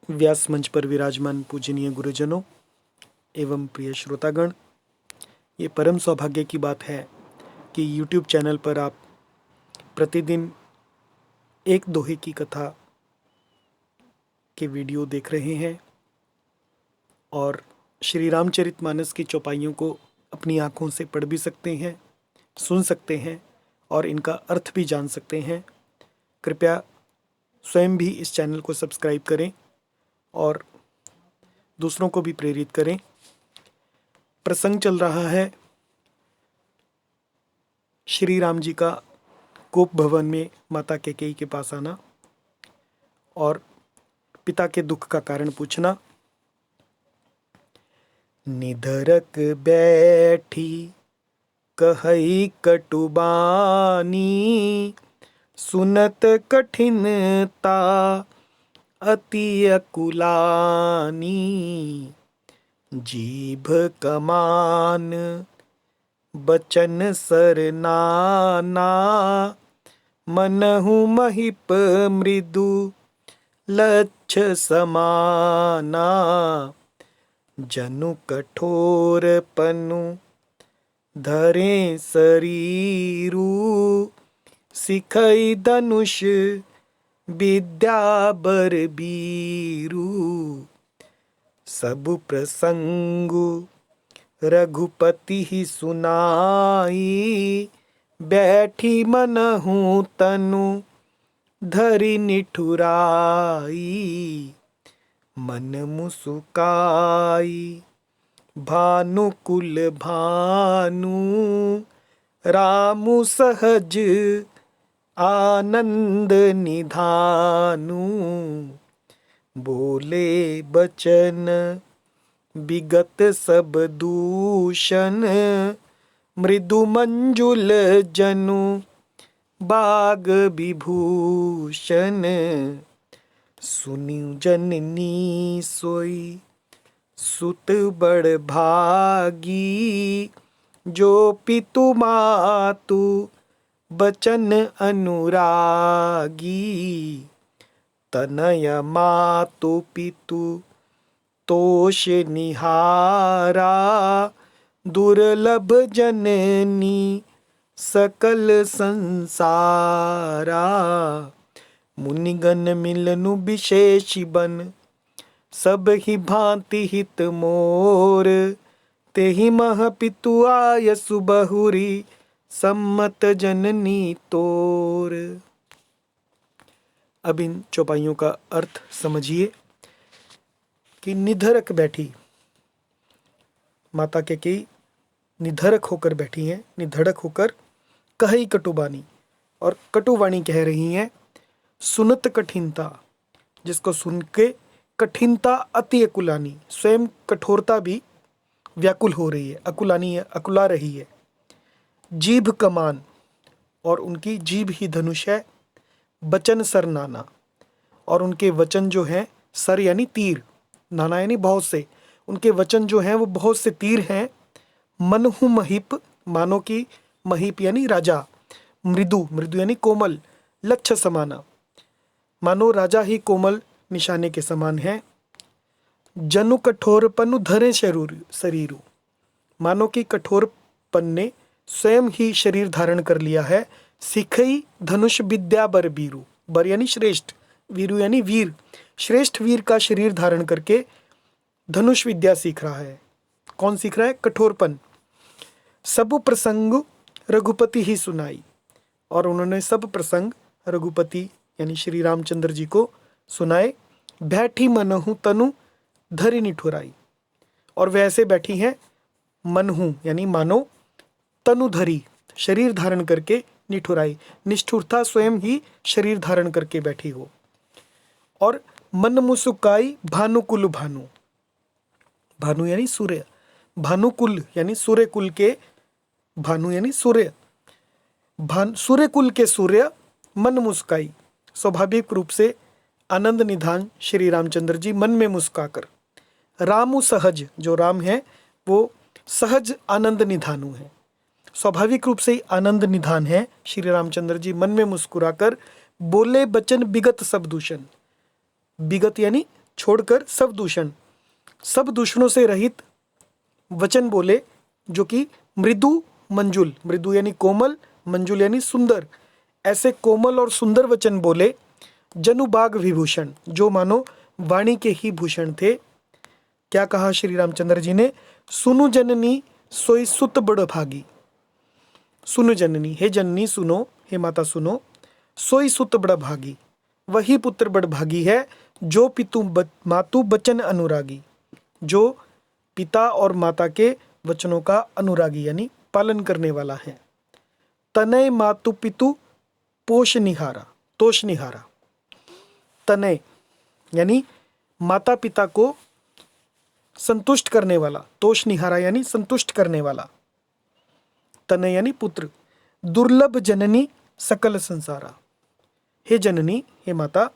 व्यास मंच पर विराजमान पूजनीय गुरुजनों एवं प्रिय श्रोतागण, ये परम सौभाग्य की बात है कि YouTube चैनल पर आप प्रतिदिन एक दोहे की कथा के वीडियो देख रहे हैं और श्री रामचरितमानस की चौपाइयों को अपनी आँखों से पढ़ भी सकते हैं, सुन सकते हैं और इनका अर्थ भी जान सकते हैं। कृपया स्वयं भी इस चैनल को सब्सक्राइब करें और दूसरों को भी प्रेरित करें। प्रसंग चल रहा है श्री राम जी का गोप भवन में माता कैकेयी के पास आना और पिता के दुख का कारण पूछना। निधरक बैठी कहई कटुबानी, सुनत कठिनता अति अकुलानी। जीभ कमान बचन सरनाना, मनहु महिप मृदु लक्ष समाना। जनु कठोर पनु धरे शरीरु, सिखई धनुष विद्या बरबीरु। सब प्रसंगु रघुपति ही सुनाई, बैठी मनहु तनु धरि निठुराई। मन मुसुकाई भानुकुल भानु, रामु सहज आनंद निधानु। बोले बचन विगत सब दूषण, मृदु मंजुल जनु बाग विभूषण। सुनिउ जननी सोई सुत बड़ भागी, जो पितु मातु बचन अनुरागी। तनय मातु पितु तोष निहारा, दुर्लभ जननी सकल संसारा। मुनिगण मिलनु विशेष बन, सब ही भांति हित मोर। तेहि मह पितु आयसु बहुरी, सम्मत जननी तोर। अब इन चौपाइयों का अर्थ समझिए कि निधरक बैठी माता कैकेयी निधरक होकर बैठी हैं, निधड़क होकर कहई कटुबानी और कटुवाणी कह रही हैं। सुनत कठिनता, जिसको सुन के कठिनता अति अकुलानी, स्वयं कठोरता भी व्याकुल हो रही है, अकुलानी है, अकुला रही है। जीभ कमान, और उनकी जीभ ही धनुष है। बचन सर नाना, और उनके वचन जो हैं, सर यानी तीर, नाना यानी बहुत से, उनके वचन जो हैं वो बहुत से तीर हैं। मनहु महिप, मानो की महिप यानी राजा। मृदु, मृदु यानी कोमल। लक्ष्य समाना, मानो राजा ही कोमल निशाने के समान है। जनु कठोर पनु धरे शरीरु, मानो कि कठोरपन ने स्वयं ही शरीर धारण कर लिया है। सिखई धनुष विद्या बर बीरु, बर यानी श्रेष्ठ, वीरु यानी वीर। श्रेष्ठ वीर का शरीर धारण करके धनुष विद्या सीख रहा है। कौन सीख रहा है? कठोरपन। सब प्रसंग रघुपति ही सुनाई, और उन्होंने सब प्रसंग रघुपति यानी श्री रामचंद्र जी को सुनाए। बैठी मनहु तनु धरि निठुराई, और वैसे बैठी हैं मनहु यानी मानो, तनु धरी शरीर धारण करके, निठुराई निष्ठुरता स्वयं ही शरीर धारण करके बैठी हो। और मन मुसुकाई भानुकुल भानु, भानु यानी सूर्य, भानुकुल यानी सूर्य कुल के, भानु यानी सूर्य, सूर्य कुल के सूर्य। मन मुस्काई, स्वाभाविक रूप से आनंद निधान श्री रामचंद्र जी मन में मुस्काकर। रामु सहज, जो राम है वो सहज आनंद निधानु है, स्वाभाविक रूप से ही आनंद निधान है। श्री रामचंद्र जी मन में मुस्कुराकर बोले बचन विगत सब दूषण, विगत यानी छोड़कर सब दूषणों से रहित वचन बोले, जो कि मृदु मंजुल, मृदु यानी कोमल, मंजुल यानी सुंदर, ऐसे कोमल और सुंदर वचन बोले। जनुबाग विभूषण, जो मानो वाणी के ही भूषण थे। क्या कहा श्री रामचंद्र जी ने? सुनु जननी सोई सुत बड़ भागी। सुनु जननी, हे जननी सुनो, हे माता सुनो। सोई सुत बड़ भागी, वही पुत्र बड़ भागी है। जो पितु मातु बचन अनुरागी, जो पिता और माता के वचनों का अनुरागी यानी पालन करने वाला है। तनय मातु पितु पोष निहारा, तोष निहारा। तनय यानी माता पिता को संतुष्ट करने वाला, तोष निहारा यानी संतुष्ट करने वाला। तनय यानी पुत्र। दुर्लभ जननी सकल संसारा, हे जननी, हे माता,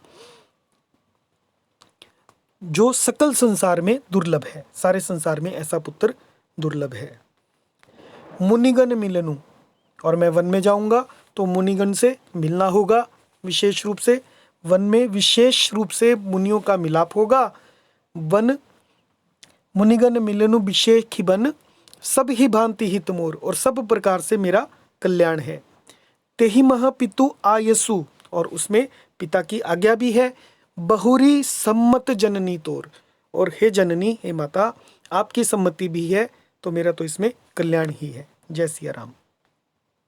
जो सकल संसार में दुर्लभ है, सारे संसार में ऐसा पुत्र दुर्लभ है। मुनिगण मिलनु, और मैं वन में जाऊंगा तो मुनिगण से मिलना होगा। विशेष रूप से वन में विशेष रूप से मुनियों का मिलाप होगा। वन मुनिगण मिलनु विशेष खिबन, सब ही भांति हित मोर, और सब प्रकार से मेरा कल्याण है। तेहि मह पितु आयसु, और उसमें पिता की आज्ञा भी है। बहुरी सम्मत जननी तोर, और हे जननी, हे माता, आपकी सम्मति भी है, तो मेरा तो इसमें कल्याण ही है। जय सिया राम।